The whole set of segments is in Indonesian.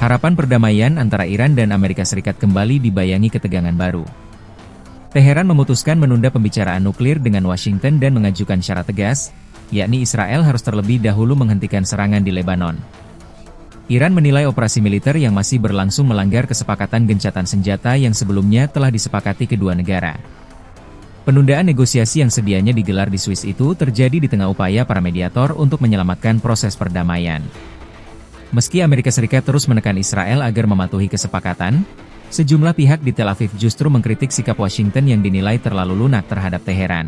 Harapan perdamaian antara Iran dan Amerika Serikat kembali dibayangi ketegangan baru. Teheran memutuskan menunda pembicaraan nuklir dengan Washington dan mengajukan syarat tegas, yakni Israel harus terlebih dahulu menghentikan serangan di Lebanon. Iran menilai operasi militer yang masih berlangsung melanggar kesepakatan gencatan senjata yang sebelumnya telah disepakati kedua negara. Penundaan negosiasi yang sedianya digelar di Swiss itu terjadi di tengah upaya para mediator untuk menyelamatkan proses perdamaian. Meski Amerika Serikat terus menekan Israel agar mematuhi kesepakatan, sejumlah pihak di Tel Aviv justru mengkritik sikap Washington yang dinilai terlalu lunak terhadap Teheran.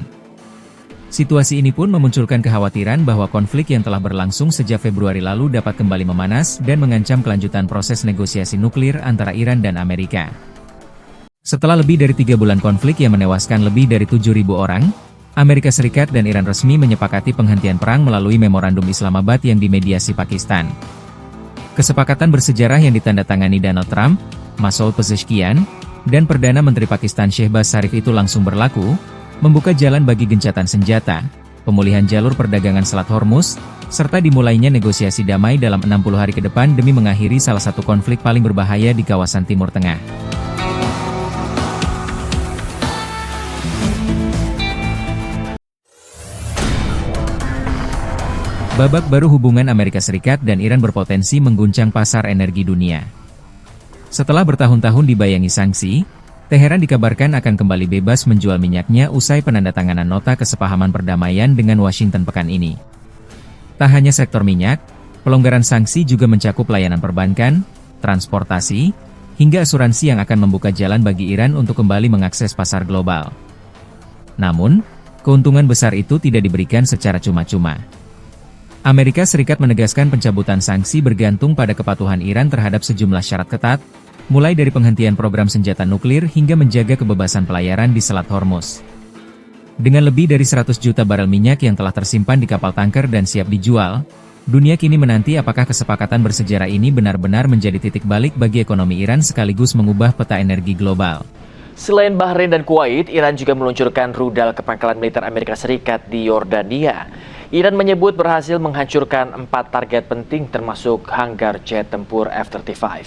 Situasi ini pun memunculkan kekhawatiran bahwa konflik yang telah berlangsung sejak Februari lalu dapat kembali memanas dan mengancam kelanjutan proses negosiasi nuklir antara Iran dan Amerika. Setelah lebih dari 3 bulan konflik yang menewaskan lebih dari 7.000 orang, Amerika Serikat dan Iran resmi menyepakati penghentian perang melalui Memorandum Islamabad yang dimediasi Pakistan. Kesepakatan bersejarah yang ditandatangani Donald Trump, Masoud Pezeshkian, dan Perdana Menteri Pakistan Shehbaz Sharif itu langsung berlaku, membuka jalan bagi gencatan senjata, pemulihan jalur perdagangan Selat Hormuz, serta dimulainya negosiasi damai dalam 60 hari ke depan demi mengakhiri salah satu konflik paling berbahaya di kawasan Timur Tengah. Babak baru hubungan Amerika Serikat dan Iran berpotensi mengguncang pasar energi dunia. Setelah bertahun-tahun dibayangi sanksi, Teheran dikabarkan akan kembali bebas menjual minyaknya usai penandatanganan nota kesepahaman perdamaian dengan Washington pekan ini. Tak hanya sektor minyak, pelonggaran sanksi juga mencakup layanan perbankan, transportasi, hingga asuransi yang akan membuka jalan bagi Iran untuk kembali mengakses pasar global. Namun, keuntungan besar itu tidak diberikan secara cuma-cuma. Amerika Serikat menegaskan pencabutan sanksi bergantung pada kepatuhan Iran terhadap sejumlah syarat ketat, mulai dari penghentian program senjata nuklir hingga menjaga kebebasan pelayaran di Selat Hormuz. Dengan lebih dari 100 juta barel minyak yang telah tersimpan di kapal tanker dan siap dijual, dunia kini menanti apakah kesepakatan bersejarah ini benar-benar menjadi titik balik bagi ekonomi Iran sekaligus mengubah peta energi global. Selain Bahrain dan Kuwait, Iran juga meluncurkan rudal ke pangkalan militer Amerika Serikat di Yordania. Iran menyebut berhasil menghancurkan 4 target penting termasuk hanggar jet tempur F-35.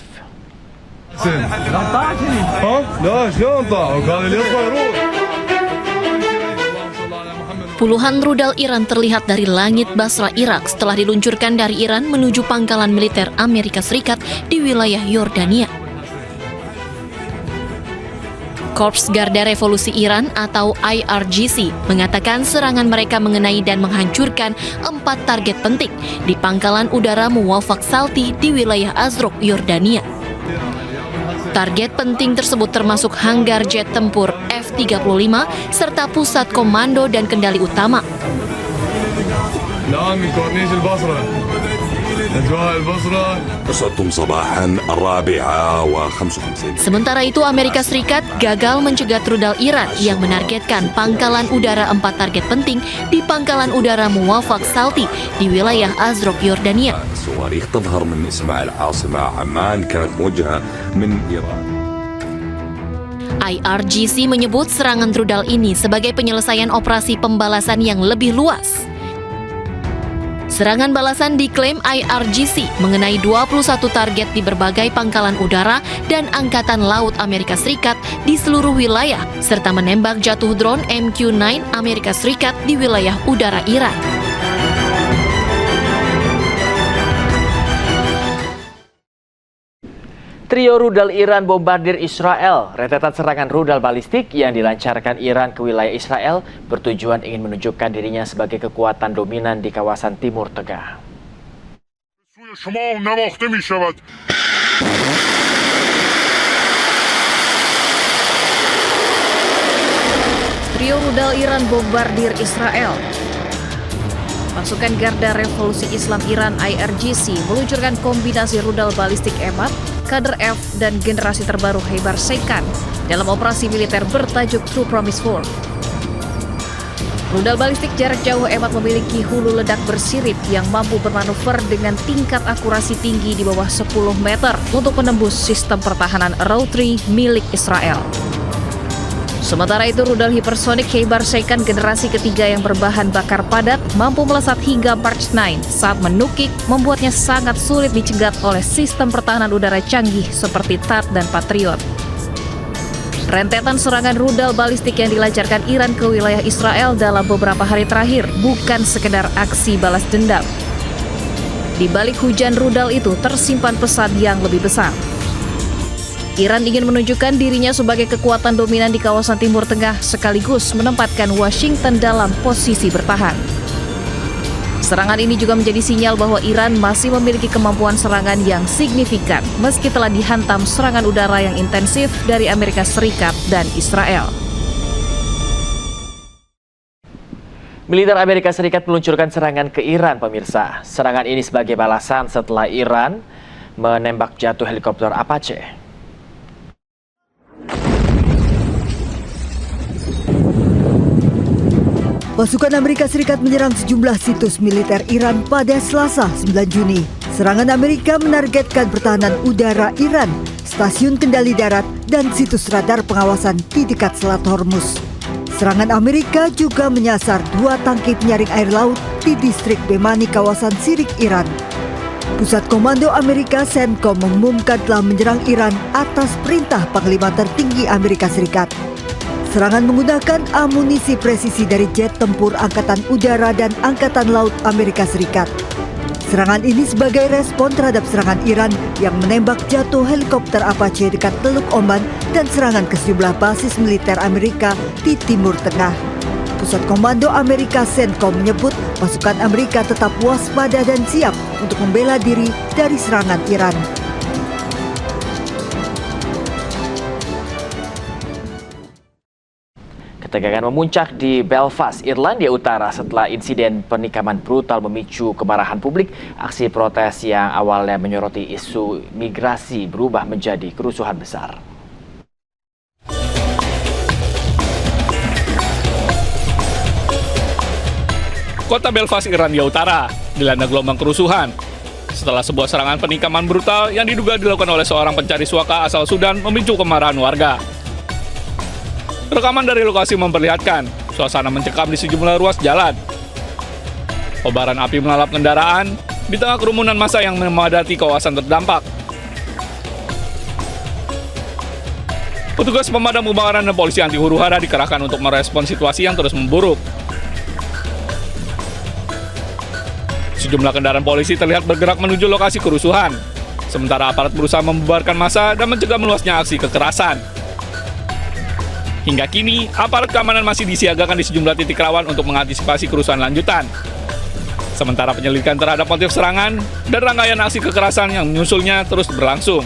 Puluhan rudal Iran terlihat dari langit Basra, Irak setelah diluncurkan dari Iran menuju pangkalan militer Amerika Serikat di wilayah Yordania. Korps Garda Revolusi Iran atau IRGC mengatakan serangan mereka mengenai dan menghancurkan 4 target penting di pangkalan udara Muwafaq Salti di wilayah Azraq, Yordania. Target penting tersebut termasuk hanggar jet tempur F-35 serta pusat komando dan kendali utama. Sementara itu, Amerika Serikat gagal mencegat rudal Iran yang menargetkan pangkalan udara 4 target penting di pangkalan udara Muwafaq Salti di wilayah Azraq, Yordania. IRGC menyebut serangan rudal ini sebagai penyelesaian operasi pembalasan yang lebih luas. Serangan balasan diklaim IRGC mengenai 21 target di berbagai pangkalan udara dan Angkatan Laut Amerika Serikat di seluruh wilayah, serta menembak jatuh drone MQ-9 Amerika Serikat di wilayah udara Iran. Trio rudal Iran bombardir Israel. Rentetan serangan rudal balistik yang dilancarkan Iran ke wilayah Israel bertujuan ingin menunjukkan dirinya sebagai kekuatan dominan di kawasan Timur Tengah. Trio rudal Iran bombardir Israel. Pasukan Garda Revolusi Islam Iran IRGC meluncurkan kombinasi rudal balistik EMAT, Kader F, dan generasi terbaru Hebar Sekan dalam operasi militer bertajuk True Promise 4. Rudal balistik jarak jauh EMAT memiliki hulu ledak bersirip yang mampu bermanuver dengan tingkat akurasi tinggi di bawah 10 meter untuk menembus sistem pertahanan Rotary milik Israel. Sementara itu, rudal hipersonik Khaybar second generasi ketiga yang berbahan bakar padat mampu melesat hingga Mark 9 saat menukik, membuatnya sangat sulit dicegat oleh sistem pertahanan udara canggih seperti THAAD dan Patriot. Rentetan serangan rudal balistik yang dilancarkan Iran ke wilayah Israel dalam beberapa hari terakhir bukan sekedar aksi balas dendam. Di balik hujan rudal itu tersimpan pesan yang lebih besar. Iran ingin menunjukkan dirinya sebagai kekuatan dominan di kawasan Timur Tengah sekaligus menempatkan Washington dalam posisi bertahan. Serangan ini juga menjadi sinyal bahwa Iran masih memiliki kemampuan serangan yang signifikan meski telah dihantam serangan udara yang intensif dari Amerika Serikat dan Israel. Militer Amerika Serikat meluncurkan serangan ke Iran, pemirsa. Serangan ini sebagai balasan setelah Iran menembak jatuh helikopter Apache. Pasukan Amerika Serikat menyerang sejumlah situs militer Iran pada Selasa 9 Juni. Serangan Amerika menargetkan pertahanan udara Iran, stasiun kendali darat, dan situs radar pengawasan di dekat Selat Hormuz. Serangan Amerika juga menyasar 2 tangki penyaring air laut di distrik Bemani, kawasan Sirik, Iran. Pusat Komando Amerika CENTCOM mengumumkan telah menyerang Iran atas perintah Panglima Tertinggi Amerika Serikat. Serangan menggunakan amunisi presisi dari jet tempur Angkatan Udara dan Angkatan Laut Amerika Serikat. Serangan ini sebagai respon terhadap serangan Iran yang menembak jatuh helikopter Apache dekat Teluk Oman dan serangan ke sejumlah basis militer Amerika di Timur Tengah. Pusat Komando Amerika CENTCOM menyebut pasukan Amerika tetap waspada dan siap untuk membela diri dari serangan Iran. Ketegangan memuncak di Belfast, Irlandia Utara setelah insiden penikaman brutal memicu kemarahan publik. Aksi protes yang awalnya menyoroti isu migrasi berubah menjadi kerusuhan besar. Kota Belfast, Irlandia Utara, dilanda gelombang kerusuhan setelah sebuah serangan penikaman brutal yang diduga dilakukan oleh seorang pencari suaka asal Sudan memicu kemarahan warga. Rekaman dari lokasi memperlihatkan suasana mencekam di sejumlah ruas jalan. Kobaran api melalap kendaraan di tengah kerumunan massa yang memadati kawasan terdampak. Petugas pemadam kebakaran dan polisi anti huru-hara dikerahkan untuk merespons situasi yang terus memburuk. Sejumlah kendaraan polisi terlihat bergerak menuju lokasi kerusuhan, sementara aparat berusaha membubarkan massa dan mencegah meluasnya aksi kekerasan. Hingga kini, aparat keamanan masih disiagakan di sejumlah titik rawan untuk mengantisipasi kerusuhan lanjutan. Sementara penyelidikan terhadap motif serangan dan rangkaian aksi kekerasan yang menyusulnya terus berlangsung.